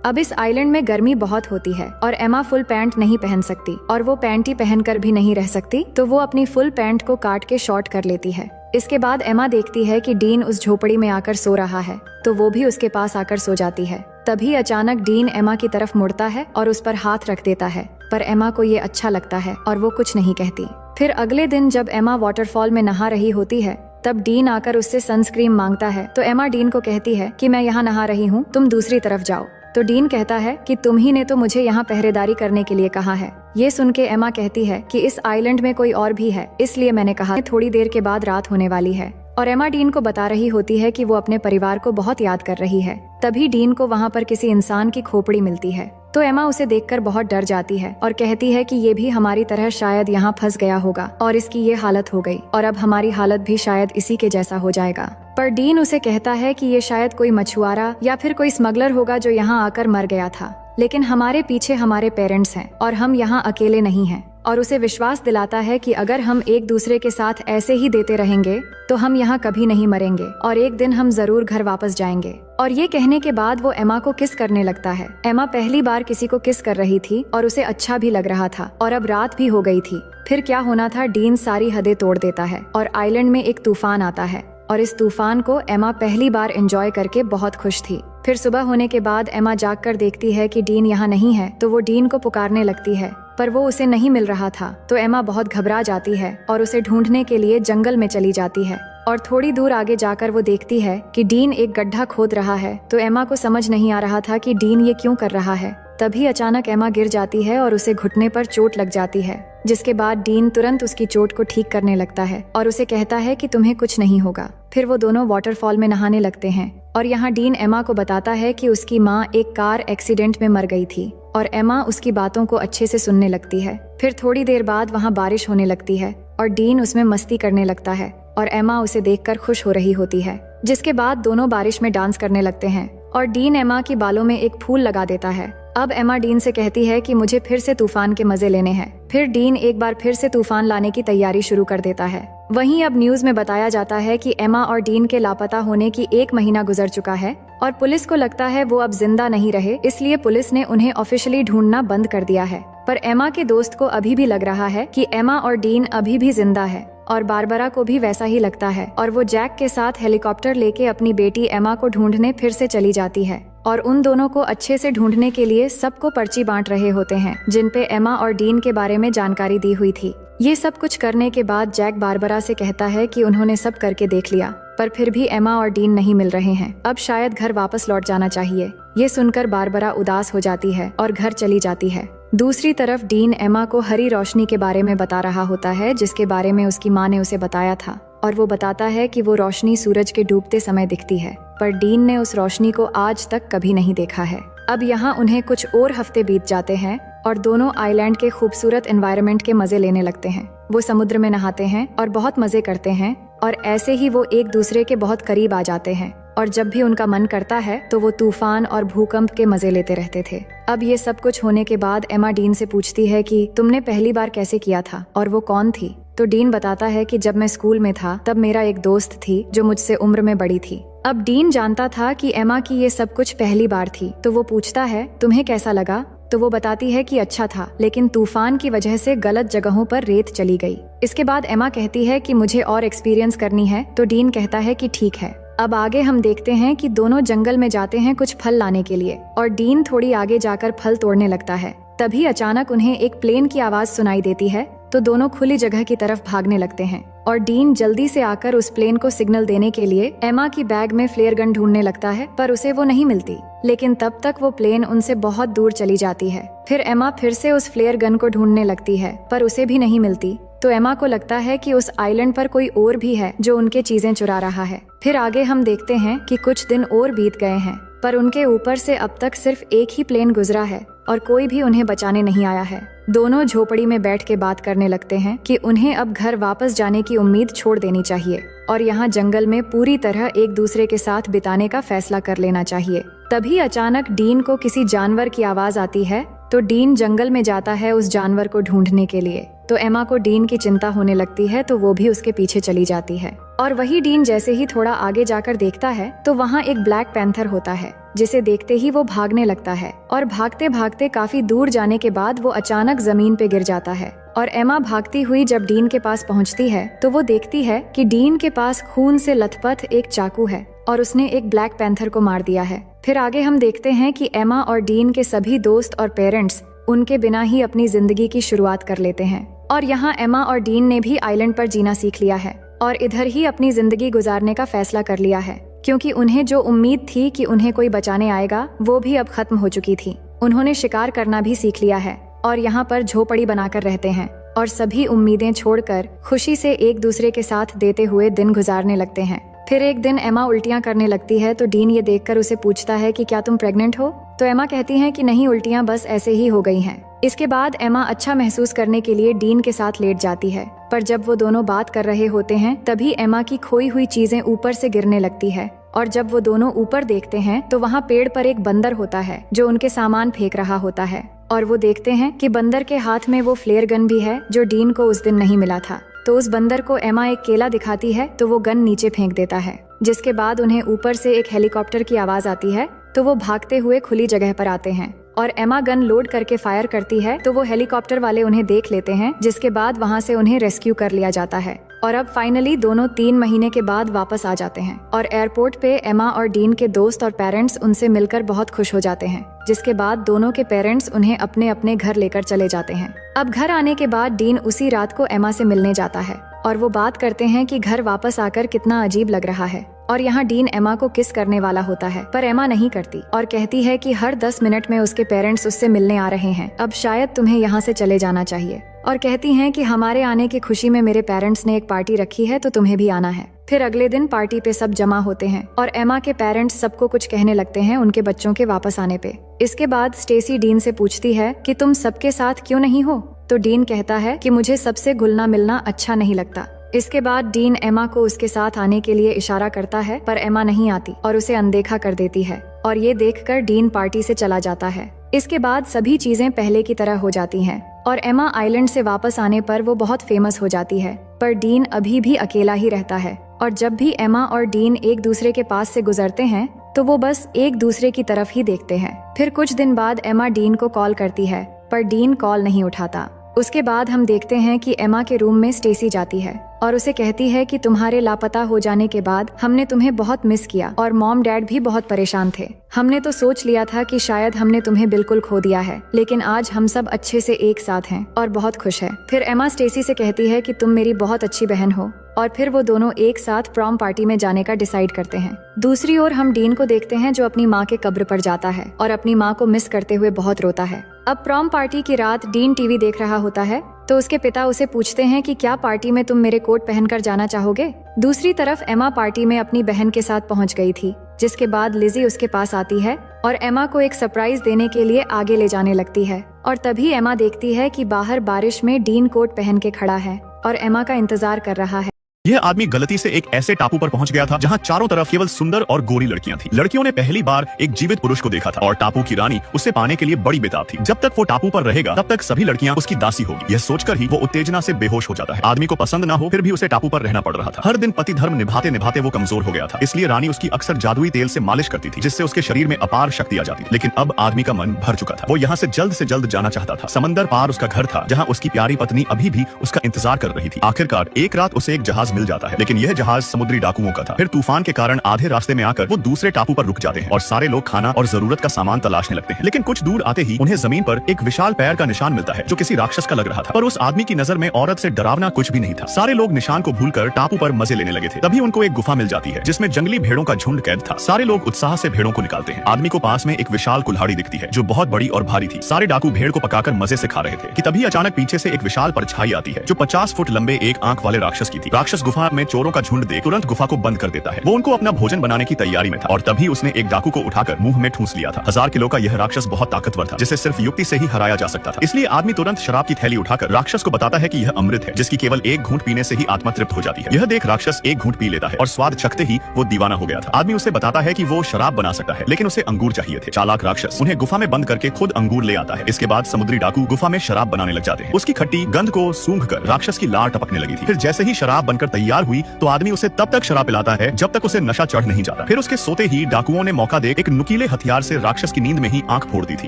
अब इस आइलैंड में गर्मी बहुत होती है और एमा फुल पैंट नहीं पहन सकती और वो पैंटी पहनकर भी नहीं रह सकती, तो वो अपनी फुल पैंट को काट के शॉर्ट कर लेती है। इसके बाद एमा देखती है कि डीन उस झोपड़ी में आकर सो रहा है, तो वो भी उसके पास आकर सो जाती है। तभी अचानक डीन एमा की तरफ मुड़ता है और उस पर हाथ रख देता है, पर एमा को ये अच्छा लगता है और वो कुछ नहीं कहती। फिर अगले दिन जब एमा वाटरफॉल में नहा रही होती है, तब डीन आकर उससे सनस्क्रीन मांगता है, तो एमा डीन को कहती है कि मैं यहाँ नहा रही हूँ, तुम दूसरी तरफ जाओ। तो डीन कहता है कि तुम ही ने तो मुझे यहाँ पहरेदारी करने के लिए कहा है। ये सुन के एमा कहती है कि इस आइलैंड में कोई और भी है, इसलिए मैंने कहा। थोड़ी देर के बाद रात होने वाली है और एमा डीन को बता रही होती है कि वो अपने परिवार को बहुत याद कर रही है। तभी डीन को वहाँ पर किसी इंसान की खोपड़ी मिलती है, तो एमा उसे देखकर बहुत डर जाती है और कहती है कि ये भी हमारी तरह शायद यहाँ फंस गया होगा और इसकी ये हालत हो गई और अब हमारी हालत भी शायद इसी के जैसा हो जाएगा। पर डीन उसे कहता है कि ये शायद कोई मछुआरा या फिर कोई स्मगलर होगा जो यहाँ आकर मर गया था, लेकिन हमारे पीछे हमारे पेरेंट्स हैं और हम यहाँ अकेले नहीं हैं। और उसे विश्वास दिलाता है कि अगर हम एक दूसरे के साथ ऐसे ही देते रहेंगे तो हम यहाँ कभी नहीं मरेंगे और एक दिन हम जरूर घर वापस जाएंगे। और ये कहने के बाद वो एमा को किस करने लगता है। एमा पहली बार किसी को किस कर रही थी और उसे अच्छा भी लग रहा था और अब रात भी हो गई थी। फिर क्या होना था, डीन सारी हदें तोड़ देता है और आइलैंड में एक तूफान आता है और इस तूफान को एमा पहली बार एंजॉय करके बहुत खुश थी। फिर सुबह होने के बाद एमा जागकर देखती है कि डीन यहाँ नहीं है, तो वो डीन को पुकारने लगती है, पर वो उसे नहीं मिल रहा था। तो एमा बहुत घबरा जाती है और उसे ढूंढने के लिए जंगल में चली जाती है और थोड़ी दूर आगे जाकर वो देखती है कि डीन एक गड्ढा खोद रहा है। तो एमा को समझ नहीं आ रहा था कि डीन ये क्यों कर रहा है। तभी अचानक एमा गिर जाती है और उसे घुटने पर चोट लग जाती है, जिसके बाद डीन तुरंत उसकी चोट को ठीक करने लगता है और उसे कहता है कि तुम्हें कुछ नहीं होगा। फिर वो दोनों वाटरफॉल में नहाने लगते हैं और यहाँ डीन एमा को बताता है कि उसकी माँ एक कार एक्सीडेंट में मर गई थी और एमा उसकी बातों को अच्छे से सुनने लगती है। फिर थोड़ी देर बाद वहाँ बारिश होने लगती है और डीन उसमें मस्ती करने लगता है और एमा उसे देखकर खुश हो रही होती है, जिसके बाद दोनों बारिश में डांस करने लगते हैं और डीन एमा की बालों में एक फूल लगा देता है। अब एमा डीन से कहती है कि मुझे फिर से तूफान के मजे लेने हैं। फिर डीन एक बार फिर से तूफान लाने की तैयारी शुरू कर देता है। वहीं अब न्यूज में बताया जाता है कि एमा और डीन के लापता होने की 1 महीना गुजर चुका है और पुलिस को लगता है वो अब जिंदा नहीं रहे, इसलिए पुलिस ने उन्हें ऑफिशियली ढूंढना बंद कर दिया है। पर एमा के दोस्त को अभी भी लग रहा है कि एमा और डीन अभी भी जिंदा है और बारबरा को भी वैसा ही लगता है और वो जैक के साथ हेलीकॉप्टर लेके अपनी बेटी एमा को ढूंढने फिर से चली जाती है और उन दोनों को अच्छे से ढूंढने के लिए सबको पर्ची बांट रहे होते हैं, जिन पे एमा और डीन के बारे में जानकारी दी हुई थी। ये सब कुछ करने के बाद जैक बारबरा से कहता है कि उन्होंने सब करके देख लिया, पर फिर भी एमा और डीन नहीं मिल रहे हैं। अब शायद घर वापस लौट जाना चाहिए। ये सुनकर बारबरा उदास हो जाती है और घर चली जाती है। दूसरी तरफ डीन एमा को हरी रोशनी के बारे में बता रहा होता है, जिसके बारे में उसकी माँ ने उसे बताया था, और वो बताता है कि वो रोशनी सूरज के डूबते समय दिखती है, पर डीन ने उस रोशनी को आज तक कभी नहीं देखा है। अब यहाँ उन्हें कुछ और हफ्ते बीत जाते हैं और दोनों आइलैंड के खूबसूरत एनवायरनमेंट के मजे लेने लगते हैं। वो समुद्र में नहाते हैं और बहुत मजे करते हैं और ऐसे ही वो एक दूसरे के बहुत करीब आ जाते हैं और जब भी उनका मन करता है तो वो तूफान और भूकंप के मजे लेते रहते थे। अब ये सब कुछ होने के बाद एमा डीन से पूछती है कि तुमने पहली बार कैसे किया था और वो कौन थी। तो डीन बताता है कि जब मैं स्कूल में था तब मेरा एक दोस्त थी जो मुझसे उम्र में बड़ी थी। अब डीन जानता था कि एमा की ये सब कुछ पहली बार थी, तो वो पूछता है तुम्हें कैसा लगा। तो वो बताती है कि अच्छा था, लेकिन तूफान की वजह से गलत जगहों पर रेत चली गई। इसके बाद एमा कहती है कि मुझे और एक्सपीरियंस करनी है, तो डीन कहता है कि ठीक है। अब आगे हम देखते हैं कि दोनों जंगल में जाते हैं कुछ फल लाने के लिए और डीन थोड़ी आगे जाकर फल तोड़ने लगता है। तभी अचानक उन्हें एक प्लेन की आवाज सुनाई देती है, तो दोनों खुली जगह की तरफ भागने लगते हैं और डीन जल्दी से आकर उस प्लेन को सिग्नल देने के लिए एमा की बैग में फ्लेयर गन ढूंढने लगता है, पर उसे वो नहीं मिलती। लेकिन तब तक वो प्लेन उनसे बहुत दूर चली जाती है। फिर एमा फिर से उस फ्लेयर गन को ढूंढने लगती है, पर उसे भी नहीं मिलती। तो एमा को लगता है कि उस आइलैंड पर कोई और भी है जो उनके चीजें चुरा रहा है। फिर आगे हम देखते हैं कि कुछ दिन और बीत गए हैं, पर उनके ऊपर से अब तक सिर्फ एक ही प्लेन गुजरा है और कोई भी उन्हें बचाने नहीं आया है। दोनों झोपड़ी में बैठ के बात करने लगते हैं कि उन्हें अब घर वापस जाने की उम्मीद छोड़ देनी चाहिए और यहाँ जंगल में पूरी तरह एक दूसरे के साथ बिताने का फैसला कर लेना चाहिए। तभी अचानक डीन को किसी जानवर की आवाज आती है, तो डीन जंगल में जाता है उस जानवर को ढूंढने के लिए। तो एमा को डीन की चिंता होने लगती है, तो वो भी उसके पीछे चली जाती है। और वही डीन जैसे ही थोड़ा आगे जाकर देखता है तो वहाँ एक ब्लैक पैंथर होता है, जिसे देखते ही वो भागने लगता है और भागते भागते काफी दूर जाने के बाद वो अचानक जमीन पे गिर जाता है। और एमा भागती हुई जब डीन के पास पहुंचती है तो वो देखती है कि डीन के पास खून से लथपथ एक चाकू है और उसने एक ब्लैक पैंथर को मार दिया है। फिर आगे हम देखते हैं कि एमा और डीन के सभी दोस्त और पेरेंट्स उनके बिना ही अपनी जिंदगी की शुरुआत कर लेते हैं। और यहाँ एमा और डीन ने भी आइलैंड पर जीना सीख लिया है और इधर ही अपनी जिंदगी गुजारने का फैसला कर लिया है, क्योंकि उन्हें जो उम्मीद थी कि उन्हें कोई बचाने आएगा वो भी अब खत्म हो चुकी थी। उन्होंने शिकार करना भी सीख लिया है और यहाँ पर झोपड़ी बनाकर रहते हैं और सभी उम्मीदें छोड़कर खुशी से एक दूसरे के साथ देते हुए दिन गुजारने लगते हैं। फिर एक दिन एमा उल्टियां करने लगती है तो डीन ये देखकर उसे पूछता है कि क्या तुम प्रेग्नेंट हो? तो एमा कहती है कि नहीं, उल्टियां बस ऐसे ही हो गई हैं। इसके बाद एमा अच्छा महसूस करने के लिए डीन के साथ लेट जाती है, पर जब वो दोनों बात कर रहे होते हैं तभी एमा की खोई हुई चीजें ऊपर से गिरने लगती है और जब वो दोनों ऊपर देखते हैं तो वहाँ पेड़ पर एक बंदर होता है जो उनके सामान फेंक रहा होता है और वो देखते हैं कि बंदर के हाथ में वो फ्लेयर गन भी है जो डीन को उस दिन नहीं मिला था। तो उस बंदर को एमा एक केला दिखाती है तो वो गन नीचे फेंक देता है, जिसके बाद उन्हें ऊपर से एक हेलीकॉप्टर की आवाज आती है तो वो भागते हुए खुली जगह पर आते हैं और एमा गन लोड करके फायर करती है तो वो हेलीकॉप्टर वाले उन्हें देख लेते हैं, जिसके बाद वहाँ से उन्हें रेस्क्यू कर लिया जाता है। और अब फाइनली दोनों 3 महीने के बाद वापस आ जाते हैं और एयरपोर्ट पे एमा और डीन के दोस्त और पेरेंट्स उनसे मिलकर बहुत खुश हो जाते हैं, जिसके बाद दोनों के पेरेंट्स उन्हें अपने अपने घर लेकर चले जाते हैं। अब घर आने के बाद डीन उसी रात को एमा से मिलने जाता है और वो बात करते हैं कि घर वापस आकर कितना अजीब लग रहा है। और यहाँ डीन एमा को किस करने वाला होता है, पर एमा नहीं करती और कहती है कि हर 10 मिनट में उसके पेरेंट्स उससे मिलने आ रहे हैं, अब शायद तुम्हें यहाँ से चले जाना चाहिए। और कहती हैं कि हमारे आने की खुशी में मेरे पेरेंट्स ने एक पार्टी रखी है तो तुम्हें भी आना है। फिर अगले दिन पार्टी पे सब जमा होते हैं और एमा के पेरेंट्स सबको कुछ कहने लगते हैं उनके बच्चों के वापस आने पे। इसके बाद स्टेसी डीन से पूछती है कि तुम सबके साथ क्यों नहीं हो? तो डीन कहता है कि मुझे सबसे घुलना मिलना अच्छा नहीं लगता। इसके बाद डीन एमा को उसके साथ आने के लिए इशारा करता है, पर एमा नहीं आती और उसे अनदेखा कर देती है और ये देखकर डीन पार्टी से चला जाता है। इसके बाद सभी चीजें पहले की तरह हो जाती हैं और एमा आइलैंड से वापस आने पर वो बहुत फेमस हो जाती है, पर डीन अभी भी अकेला ही रहता है और जब भी एमा और डीन एक दूसरे के पास से गुजरते हैं तो वो बस एक दूसरे की तरफ ही देखते हैं। फिर कुछ दिन बाद एमा डीन को कॉल करती है, पर डीन कॉल नहीं उठाता। उसके बाद हम देखते हैं कि एमा के रूम में स्टेसी जाती है और उसे कहती है कि तुम्हारे लापता हो जाने के बाद हमने तुम्हें बहुत मिस किया और मॉम डैड भी बहुत परेशान थे। हमने तो सोच लिया था कि शायद हमने तुम्हें बिल्कुल खो दिया है, लेकिन आज हम सब अच्छे से एक साथ हैं और बहुत खुश है। फिर एमा स्टेसी से कहती है कि तुम मेरी बहुत अच्छी बहन हो और फिर वो दोनों एक साथ प्रॉम पार्टी में जाने का डिसाइड करते हैं। दूसरी ओर हम डीन को देखते हैं जो अपनी माँ के कब्र पर जाता है और अपनी माँ को मिस करते हुए बहुत रोता है। अब प्रॉम पार्टी की रात डीन टीवी देख रहा होता है तो उसके पिता उसे पूछते हैं कि क्या पार्टी में तुम मेरे कोट पहनकर जाना चाहोगे? दूसरी तरफ एमा पार्टी में अपनी बहन के साथ पहुंच गई थी, जिसके बाद लिजी उसके पास आती है और एमा को एक सरप्राइज देने के लिए आगे ले जाने लगती है और तभी एमा देखती है कि बाहर बारिश में डीन कोट पहन के खड़ा है और एमा का इंतजार कर रहा है। यह आदमी गलती से एक ऐसे टापू पर पहुंच गया था जहां चारों तरफ केवल सुंदर और गोरी लड़कियां थीं। लड़कियों ने पहली बार एक जीवित पुरुष को देखा था और टापू की रानी उसे पाने के लिए बड़ी बेताब थी। जब तक वो टापू पर रहेगा तब तक सभी लड़कियां उसकी दासी होगी। यह सोचकर ही वो उत्तेजना से बेहोश हो जाता है। आदमी को पसंद ना हो फिर भी उसे टापू पर रहना पड़ रहा था। हर दिन पति धर्म निभाते निभाते वो कमजोर हो गया था, इसलिए रानी उसकी अक्सर जादुई तेल से मालिश करती थी, जिससे उसके शरीर में अपार शक्ति आ जाती थी। लेकिन अब आदमी का मन भर चुका था। वो यहाँ से जल्द जाना चाहता था। समंदर पार उसका घर था जहाँ उसकी प्यारी पत्नी अभी भी उसका इंतजार कर रही थी। आखिरकार एक रात उसे एक जहाज मिल जाता है, लेकिन यह जहाज समुद्री डाकुओं का था। फिर तूफान के कारण आधे रास्ते में आकर वो दूसरे टापू पर रुक जाते हैं और सारे लोग खाना और जरूरत का सामान तलाशने लगते हैं। लेकिन कुछ दूर आते ही उन्हें जमीन पर एक विशाल पैर का निशान मिलता है जो किसी राक्षस का लग रहा था, पर उस आदमी की नजर में औरत से डरावना कुछ भी नहीं था। सारे लोग निशान को भूलकर टापू पर मजे लेने लगे थे। तभी उनको एक गुफा मिल जाती है जिसमें जंगली भेड़ों का झुंड कैद था। सारे लोग उत्साह से भेड़ों को निकालते हैं। आदमी को पास में एक विशाल कुल्हाड़ी दिखती है जो बहुत बड़ी और भारी थी। सारे डाकू भेड़ को पकाकर मजे से खा रहे थे कि तभी अचानक पीछे से एक विशाल परछाई आती है जो 50 फुट लंबे एक आंख वाले राक्षस की थी। राक्षस गुफा में चोरों का झुंड देख तुरंत गुफा को बंद कर देता है। वो उनको अपना भोजन बनाने की तैयारी में था और तभी उसने एक डाकू को उठाकर मुंह में ठूंस लिया था। 1000 किलो का यह राक्षस बहुत ताकतवर था जिसे सिर्फ युक्ति से ही हराया जा सकता था। इसलिए आदमी तुरंत शराब की थैली उठाकर राक्षस को बताता है कि यह अमृत है जिसकी केवल एक घूंट पीने से ही आत्मा तृप्त हो जाती है। यह देख राक्षस एक घूंट पी लेता है और स्वाद चखते ही वो दीवाना हो गया था। आदमी उसे बताता है कि वो शराब बना सकता है लेकिन उसे अंगूर चाहिए थे। चालाक राक्षस उन्हें गुफा में बंद करके खुद अंगूर ले आता है। इसके बाद समुद्री डाकू गुफा में शराब बनाने लग जाते हैं। उसकी खट्टी गंध को सूंघकर राक्षस की लार टपकने लगी थी। फिर जैसे ही शराब बनकर तैयार हुई तो आदमी उसे तब तक शराब पिलाता है जब तक उसे नशा चढ़ नहीं जाता। फिर उसके सोते ही डाकुओं ने मौका देख एक नुकीले हथियार से राक्षस की नींद में ही आंख फोड़ दी थी,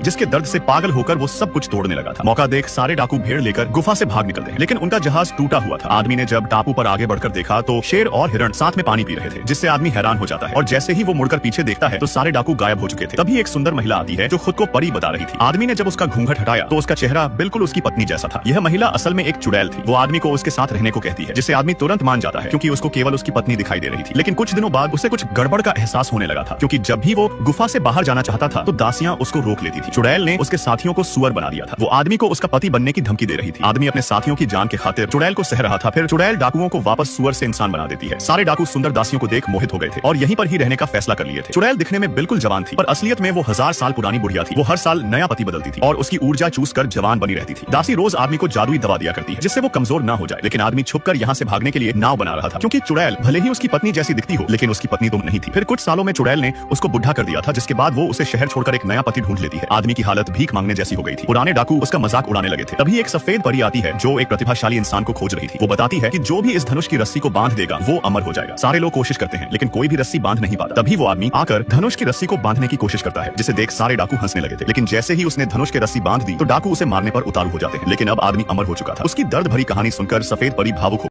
जिसके दर्द से पागल होकर वो सब कुछ तोड़ने लगा था। मौका देख सारे डाकू भेड़ लेकर गुफा से भाग निकलते हैं, लेकिन उनका जहाज टूटा हुआ था। आदमी ने जब टापू पर आगे बढ़कर देखा तो शेर और हिरण साथ में पानी पी रहे थे, जिससे आदमी हैरान हो जाता है। और जैसे ही वो मुड़कर पीछे देखता है तो सारे डाकू गायब हो चुके थे। तभी एक सुंदर महिला आती है जो खुद को परी बता रही थी। आदमी ने जब उसका घूंघट हटाया तो उसका चेहरा बिल्कुल उसकी पत्नी जैसा था। यह महिला असल में एक चुड़ैल थी। वो आदमी को उसके साथ रहने को कहती है, जिसे आदमी तुरंत मान जाता है क्योंकि उसको केवल उसकी पत्नी दिखाई दे रही थी। लेकिन कुछ दिनों बाद उसे कुछ गड़बड़ का एहसास होने लगा था, क्योंकि जब भी वो गुफा से बाहर जाना चाहता था तो दासियां उसको रोक लेती थी। चुड़ैल ने उसके साथियों को सुअर बना दिया था। वो आदमी को उसका पति बनने की धमकी दे रही थी। आदमी अपने साथियों की जान के खातिर चुड़ैल को सह रहा था। फिर चुड़ैल डाकुओं को वापस सुअर से इंसान बना देती है। सारे डाकू सुंदर दासियों को देख मोहित हो गए थे और यहीं पर ही रहने का फैसला कर लिए थे। चुड़ैल दिखने में बिल्कुल जवान थी, पर असलियत में वो 1000 साल पुरानी बुढ़िया थी। वो हर साल नया पति बदलती थी और उसकी ऊर्जा चूस कर जवान बनी रहती थी। दासी रोज आदमी को जादुई दवा दिया करती है, जिससे वो कमजोर ना हो जाए। लेकिन आदमी छुपकर यहाँ से भागने के लिए नाव बना रहा था, क्योंकि चुड़ैल भले ही उसकी पत्नी जैसी दिखती हो, लेकिन उसकी पत्नी तो नहीं थी। फिर कुछ सालों में चुड़ैल ने उसको बुढ़ा कर दिया था, जिसके बाद वो उसे शहर छोड़कर एक नया पति ढूंढ लेती है। आदमी की हालत भीख मांगने जैसी हो गई थी। पुराने डाकू उसका मजाक उड़ाने लगे थे। तभी एक सफेद परी आती है जो एक प्रतिभाशाली इंसान को खोज रही थी। वो बताती है कि जो भी इस धनुष की रस्सी को बांध देगा वो अमर हो जाएगा। सारे लोग कोशिश करते हैं, लेकिन कोई भी रस्सी बांध नहीं पाता। तभी वो आदमी आकर धनुष की रस्सी को बांधने की कोशिश करता है, जिसे देख सारे डाकू हंसने लगे थे। लेकिन जैसे ही उसने धनुष की रस्सी बांध दी तो डाकू उसे मारने पर उतारू हो जाते हैं। लेकिन अब आदमी अमर हो चुका था। उसकी दर्द भरी कहानी सुनकर सफेद परी भावुक हो